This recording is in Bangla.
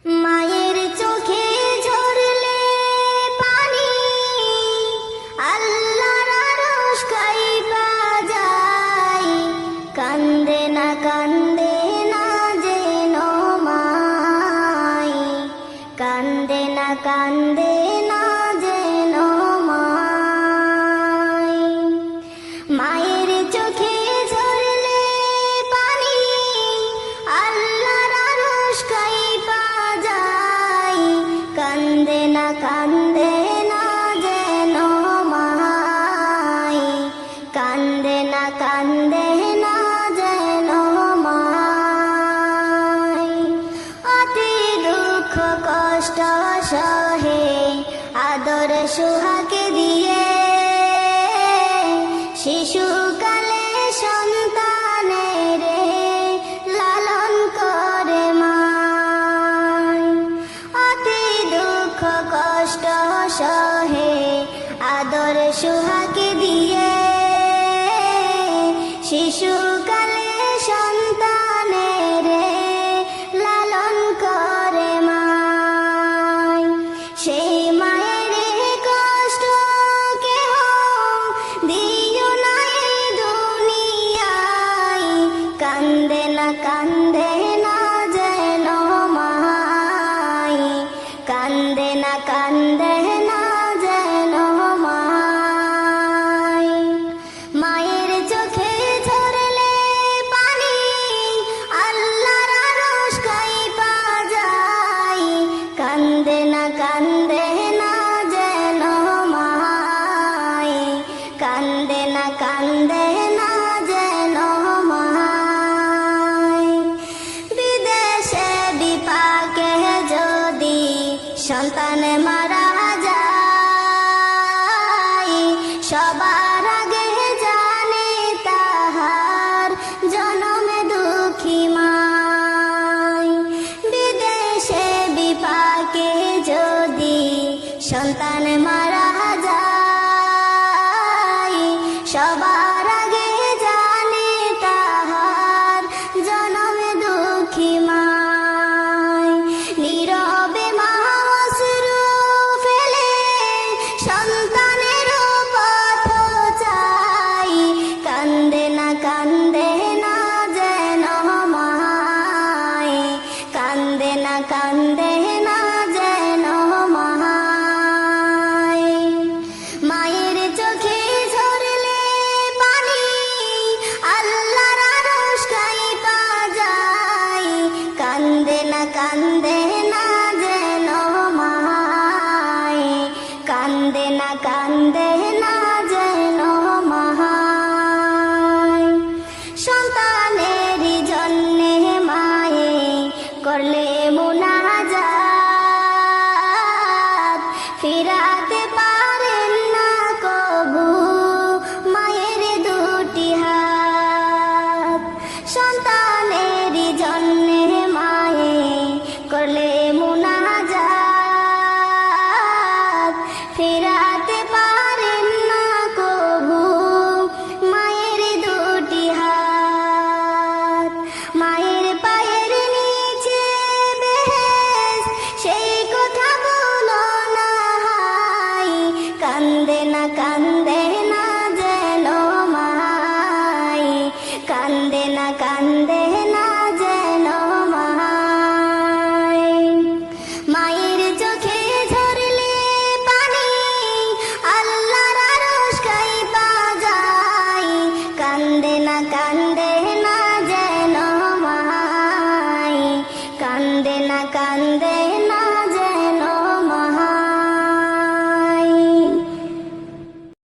মায়ের চোখে ঝরলে পানি, আল্লাহর আরশ কাঁইপা যায়। কান্দে না যেন মায়, কান্দে না যেন মায়। মায়ের চোখে ঝরলে পানি, আল্লাহর আরশ কাঁইপা যায়। কান্দে না যেন মায়, কান্দে না যেন মায়। অতি দুঃখ কষ্ট সহে আদর সোহাগে দিয়ে, শিশুকালে সন্তানের লালন করে মায়। অতি দুঃখ কষ্ট সহে আদর সোহাগে দিয়ে, শিশুকালে সন্তানের লালন করে মায়। সেই মায়ের কষ্ট কেহ দিও না এই দুনিয়ায়। কান্দে না যেন মায়, কান্দে না যেন মায়। মায়ের চোখে ঝরলে পানি, আল্লাহর আরশ কাঁইপা যায়। কান্দে না যেন মায়, কান্দে না যেন মায়। বিদেশে বিপাকে যদি সন্তান মারা যায়, সবার আগে জানে তাহার জনমে দুঃখী মায়। বিদেশে বিপাকে যদি সন্তান মারা যায়, সবার আগে জানে তাহার জনমে দুঃখী মায়। নীরবে মা অশ্রু ফেলে সন্তানের পথ চাই। কান্দে না যেন মায়, কান্দে না